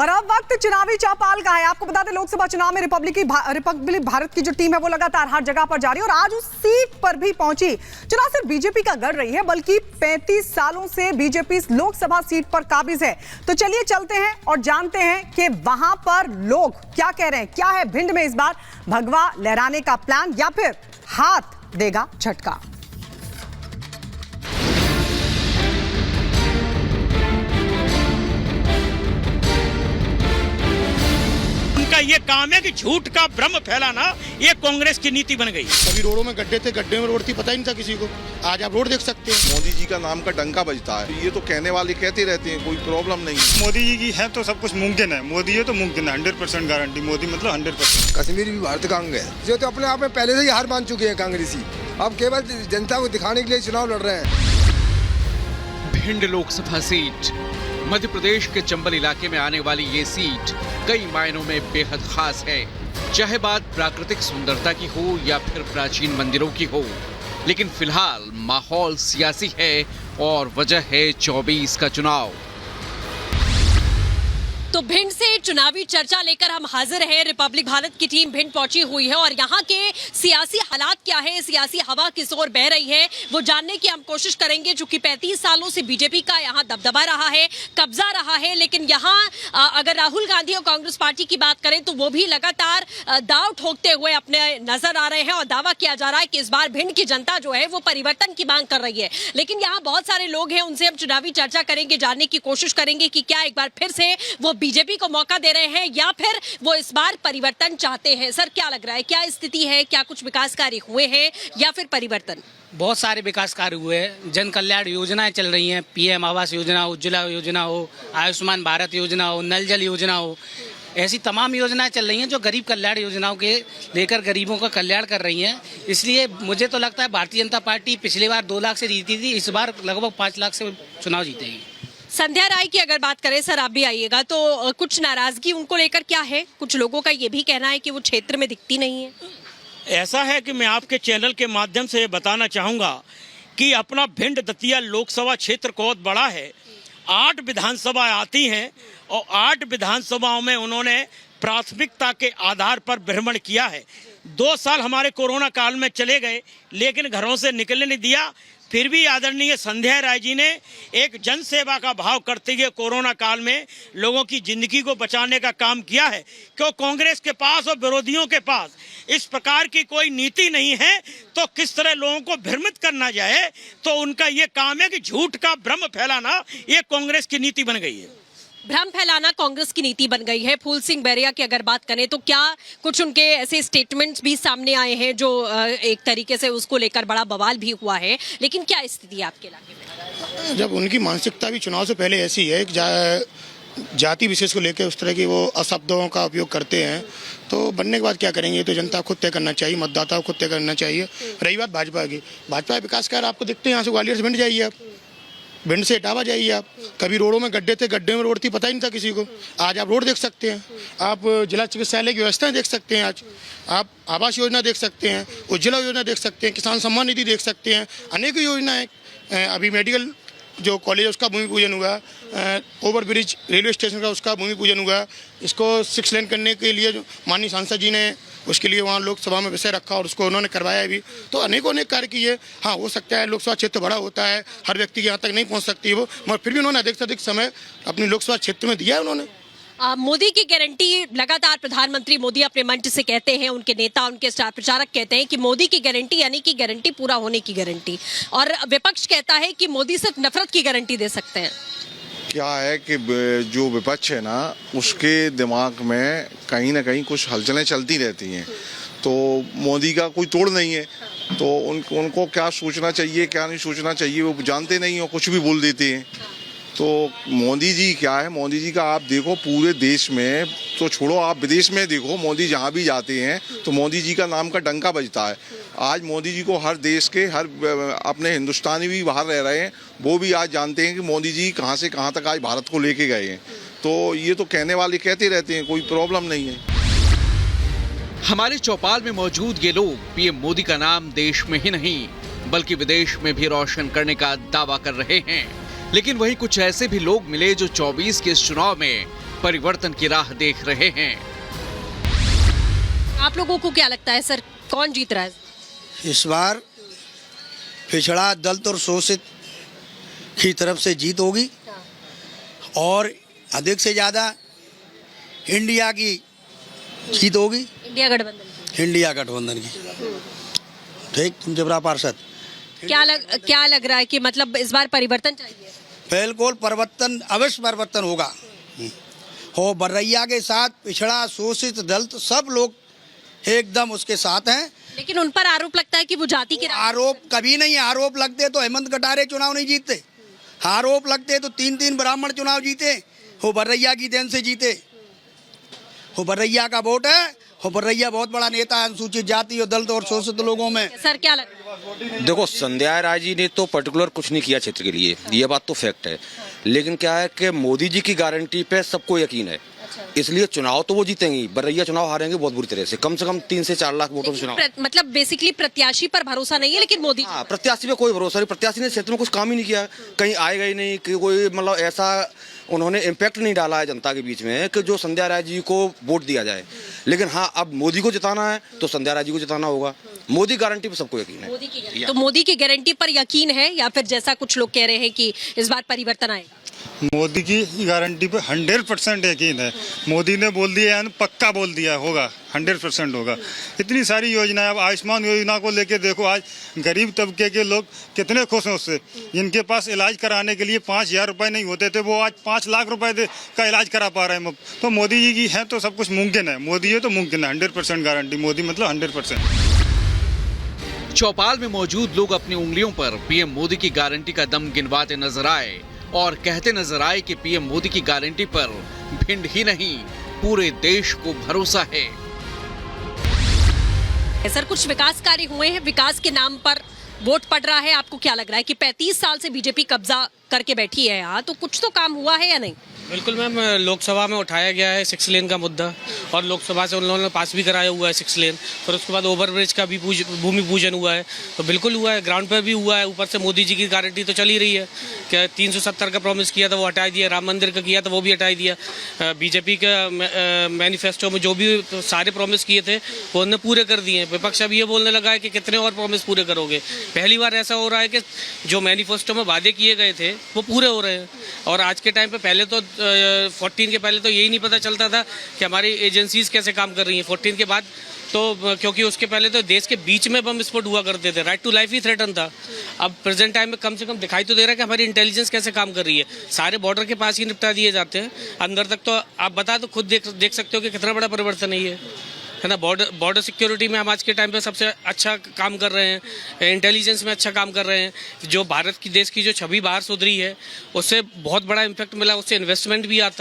और अब वक्त चुनावी चौपाल का है। आपको बता दें, लोकसभा चुनाव में रिपब्लिक भारत की जो टीम है वो लगातार हर जगह पर जा रही है और आज उस सीट पर भी पहुंची। चुनाव सिर्फ बीजेपी का गढ़ रही है, बल्कि 35 सालों से बीजेपी इस लोकसभा सीट पर काबिज है। तो चलिए चलते हैं और जानते हैं कि वहां पर लोग क्या कह रहे हैं। क्या है भिंड में इस बार भगवा लहराने का प्लान या फिर हाथ देगा झटका? ये काम है कि झूठ का भ्रम फैलाना, ये कांग्रेस की नीति बन गई। कभी रोडों में गड्ढे थे, गड्ढे में रोड थी, पता ही नहीं था किसी को। आज आप रोड देख सकते हैं। मोदी जी का नाम का डंका बजता है। ये तो कहने वाले कहते रहते हैं, कोई प्रॉब्लम नहीं। मोदी जी की है तो सब कुछ मुमकिन है। मोदी है तो मुमकिन है, 100% गारंटी। मोदी मतलब 100%। कश्मीर भी भारत का अंग है, जो तो अपने आप में पहले से ही हार मान चुके हैं कांग्रेसी। अब केवल जनता को दिखाने के लिए चुनाव लड़ रहे हैं। भिंड लोकसभा सीट, मध्य प्रदेश के चंबल इलाके में आने वाली ये सीट कई मायनों में बेहद खास है। चाहे बात प्राकृतिक सुंदरता की हो या फिर प्राचीन मंदिरों की हो, लेकिन फिलहाल माहौल सियासी है और वजह है 24 का चुनाव। तो भिंड से चुनावी चर्चा लेकर हम हाजिर हैं। रिपब्लिक भारत की टीम भिंड पहुंची हुई है और यहाँ के सियासी हालात क्या है, सियासी हवा किस ओर बह रही है, वो जानने की हम कोशिश करेंगे। चूंकि 35 सालों से बीजेपी का यहाँ दबदबा रहा है, कब्जा रहा है, लेकिन यहाँ अगर राहुल गांधी और कांग्रेस पार्टी की बात करें तो वो भी लगातार दाव ठोकते हुए अपने नजर आ रहे हैं और दावा किया जा रहा है कि इस बार भिंड की जनता जो है वो परिवर्तन की मांग कर रही है। लेकिन यहाँ बहुत सारे लोग हैं, उनसे हम चुनावी चर्चा करेंगे, जानने की कोशिश करेंगे कि क्या एक बार फिर से वो बीजेपी को मौका दे रहे हैं या फिर वो इस बार परिवर्तन चाहते हैं। सर, क्या लग रहा है, क्या स्थिति है? क्या कुछ विकास कार्य हुए हैं या फिर परिवर्तन? बहुत सारे विकास कार्य हुए हैं। जन कल्याण योजनाएं चल रही हैं। पीएम आवास योजना, उज्ज्वला योजना हो, आयुष्मान भारत योजना हो, नल जल योजना हो, ऐसी तमाम योजनाएं चल रही हैं जो गरीब कल्याण योजनाओं के लेकर गरीबों का कल्याण कर रही हैं। इसलिए मुझे तो लगता है भारतीय जनता पार्टी पिछली बार 2 लाख से जीती थी, इस बार लगभग 5 लाख से चुनाव जीतेगी। संध्या राय की अगर बात करें, सर आप भी आइएगा, तो कुछ नाराजगी उनको लेकर क्या है? कुछ लोगों का ये भी कहना है कि वो क्षेत्र में दिखती नहीं है। ऐसा है कि मैं आपके चैनल के माध्यम से बताना चाहूँगा कि अपना भिंड दतिया लोकसभा क्षेत्र बहुत बड़ा है। 8 विधानसभा आती हैं और 8 विधानसभाओं में उन्होंने प्राथमिकता के आधार पर भ्रमण किया है। 2 साल हमारे कोरोना काल में चले गए, लेकिन घरों से निकलने नहीं दिया। फिर भी आदरणीय संध्या राय जी ने एक जन सेवा का भाव करते हुए कोरोना काल में लोगों की जिंदगी को बचाने का काम किया है। क्यों कांग्रेस के पास और विरोधियों के पास इस प्रकार की कोई नीति नहीं है, तो किस तरह लोगों को भ्रमित करना जाए, तो उनका ये काम है कि झूठ का भ्रम फैलाना, ये कांग्रेस की नीति बन गई है। भ्रम फैलाना कांग्रेस की नीति बन गई है। फूल सिंह बैरिया की अगर बात करें तो क्या कुछ उनके ऐसे स्टेटमेंट्स भी सामने आए हैं जो एक तरीके से उसको लेकर बड़ा बवाल भी हुआ है, लेकिन क्या स्थिति है आपके इलाके में? जब उनकी मानसिकता भी चुनाव से पहले ऐसी है कि जाति विशेष को लेकर उस तरह की वो अशब्दों का उपयोग करते हैं, तो बनने के बाद क्या करेंगे तो जनता खुद तय करना चाहिए, मतदाता को खुद तय करना चाहिए। रही बात भाजपा की, भाजपा विकास कार्य आपको दिखते हैं। यहाँ से ग्वालियर से भिंड जाइए, आप भिंड से इटावा जाइए, आप कभी रोडों में गड्ढे थे, गड्ढे में रोड थी, पता ही नहीं था किसी को। आज आप रोड देख सकते हैं, आप जिला चिकित्सालय की व्यवस्थाएं देख सकते हैं, आज आप आवास योजना देख सकते हैं, उज्ज्वला योजना देख सकते हैं, किसान सम्मान निधि देख सकते हैं, अनेक योजनाएं। अभी मेडिकल जो कॉलेज है उसका भूमि पूजन हुआ, ओवर ब्रिज रेलवे स्टेशन का उसका भूमि पूजन हुआ। इसको 6 लेन करने के लिए माननीय सांसद जी ने उसके लिए वहाँ लोकसभा में विषय रखा और उसको उन्होंने करवाया भी। तो अनेक कार्य किए। हाँ, हो सकता है लोकसभा क्षेत्र बड़ा होता है, हर व्यक्ति के यहाँ तक नहीं पहुँच सकती वो, मगर फिर भी उन्होंने अधिक से अधिक समय अपनी लोकसभा क्षेत्र में दिया है उन्होंने। मोदी की गारंटी लगातार प्रधानमंत्री मोदी अपने मंच से कहते हैं, उनके नेता, उनके स्टार प्रचारक कहते हैं कि मोदी की गारंटी यानी कि गारंटी पूरा होने की गारंटी, और विपक्ष कहता है कि मोदी सिर्फ नफरत की गारंटी दे सकते हैं। क्या है कि जो विपक्ष है ना, उसके दिमाग में कहीं ना कहीं कुछ हलचलें चलती रहती हैं। तो मोदी का कोई तोड़ नहीं है, तो उनको क्या सोचना चाहिए क्या नहीं सोचना चाहिए वो जानते नहीं हो, कुछ भी बोल देते हैं। तो मोदी जी क्या है, मोदी जी का आप देखो पूरे देश में, तो छोड़ो आप विदेश में देखो, मोदी जहाँ भी जाते हैं तो मोदी जी का नाम का डंका बजता है। आज मोदी जी को हर देश के, हर अपने हिंदुस्तानी भी बाहर रह रहे हैं, वो भी आज जानते हैं कि मोदी जी कहाँ से कहाँ तक आज भारत को लेके गए हैं। तो ये तो कहने वाले कहते रहते हैं, कोई प्रॉब्लम नहीं है। हमारे चौपाल में मौजूद ये लोग पीएम मोदी का नाम देश में ही नहीं बल्कि विदेश में भी रोशन करने का दावा कर रहे हैं। लेकिन वहीं कुछ ऐसे भी लोग मिले जो 24 के इस चुनाव में परिवर्तन की राह देख रहे हैं। आप लोगों को क्या लगता है सर, कौन जीत रहा है? इस बार पिछड़ा दलित और शोषित की तरफ से जीत होगी और अधिक से ज़्यादा इंडिया की जीत होगी। इंडिया गठबंधन की ठीक। तुम जबरा पार्षद क्या लग रहा है कि मतलब इस बार परिवर्तन चाहिए? बिल्कुल परिवर्तन, अवश्य परिवर्तन होगा। हो बर्रैया के साथ पिछड़ा शोषित दलित सब लोग एकदम उसके साथ हैं। लेकिन उन पर आरोप लगता है कि वो जाति के आरोप कभी नहीं। आरोप लगते तो हेमंत कटारे चुनाव नहीं जीतते। आरोप लगते तो 3 ब्राह्मण चुनाव जीते। हो बर्रैया की देन से जीते। हो बर्रैया का वोट है। हो बर्रैया बहुत बड़ा नेता है अनुसूचित जाति और दलित और शोषित लोगों में। सर क्या लग देखो, संध्या राय जी ने तो पर्टिकुलर कुछ नहीं किया क्षेत्र के लिए, ये बात तो फैक्ट है। लेकिन क्या है कि मोदी जी की गारंटी पे सबको यकीन है, इसलिए चुनाव तो वो जीतेंगी। बर्रैया चुनाव हारेंगे बहुत बुरी तरह से, कम 3 से 4 लाख वोटों से चुनाव। मतलब बेसिकली प्रत्याशी पर भरोसा नहीं है, लेकिन मोदी प्रत्याशी पे कोई भरोसा नहीं। प्रत्याशी ने क्षेत्र में कुछ काम ही नहीं किया, कहीं आएगा ही नहीं कि कोई मतलब ऐसा उन्होंने इम्पैक्ट नहीं डाला है जनता के बीच में कि जो संध्या राय जी को वोट दिया जाए। लेकिन हाँ, अब मोदी को जिताना है तो संध्या राय जी को जिताना होगा। मोदी गारंटी पे सबको यकीन है। तो मोदी की गारंटी पर यकीन है या फिर जैसा कुछ लोग कह रहे हैं कि इस बार परिवर्तन आएगा? मोदी की गारंटी पे 100% यकीन है। मोदी ने बोल दिया है, पक्का बोल दिया होगा, 100% होगा। इतनी सारी योजनाएं, अब आयुष्मान योजना को लेके देखो, आज गरीब तबके के लोग कितने खुश हैं उससे। जिनके पास इलाज कराने के लिए 5,000 रुपये नहीं होते थे, वो आज 5 लाख रुपए का इलाज करा पा रहे हैं। तो मोदी जी की है तो सब कुछ मुमकिन है। मोदी है तो मुमकिन है, 100% गारंटी। मोदी मतलब 100%। चौपाल में मौजूद लोग अपनी उंगलियों पर पीएम मोदी की गारंटी का दम गिनवाते नजर आए और कहते नजर आए कि पीएम मोदी की गारंटी पर भिंड ही नहीं पूरे देश को भरोसा है। सर कुछ विकास कार्य हुए हैं, विकास के नाम पर वोट पड़ रहा है। आपको क्या लग रहा है कि 35 साल से बीजेपी कब्जा करके बैठी है यहाँ, तो कुछ तो काम हुआ है या नहीं? बिल्कुल मैम, लोकसभा में उठाया गया है 6 लेन का मुद्दा और लोकसभा से उन लोगों ने पास भी कराया हुआ है 6 लेन। फिर उसके बाद ओवरब्रिज का भी भूमि पूजन हुआ है, तो बिल्कुल हुआ है, ग्राउंड पर भी हुआ है। ऊपर से मोदी जी की गारंटी तो चल ही रही है कि 370 का प्रॉमिस किया था वो हटा दिया, राम मंदिर का किया था वो भी हटा दिया। बीजेपी का मैनिफेस्टो में जो भी सारे प्रॉमिस किए थे वो उन्होंने पूरे कर दिए। विपक्ष अब ये बोलने लगा है कि कितने और प्रॉमिस पूरे करोगे। पहली बार ऐसा हो रहा है कि जो मैनिफेस्टो में वादे किए गए थे वो पूरे हो रहे हैं। और आज के टाइम पे पहले तो 14 के पहले तो यही नहीं पता चलता था कि हमारी एजेंसीज कैसे काम कर रही हैं। 14 के बाद तो क्योंकि उसके पहले तो देश के बीच में बम विस्फोट हुआ करते थे, राइट टू लाइफ ही थ्रेटन था। अब प्रेजेंट टाइम में कम से कम दिखाई तो दे रहा है कि हमारी इंटेलिजेंस कैसे काम कर रही है। सारे बॉर्डर के पास ही निपटा दिए जाते हैं, अंदर तक तो आप बता तो खुद देख सकते हो कि कितना बड़ा परिवर्तन है ना। बॉर्डर सिक्योरिटी में हम आज के टाइम पे सबसे अच्छा काम कर रहे हैं, इंटेलिजेंस में अच्छा काम कर रहे हैं। जो भारत की देश की जो छवि बाहर सुधरी है उससे बहुत बड़ा इम्पैक्ट मिला, उससे इन्वेस्टमेंट भी आता है।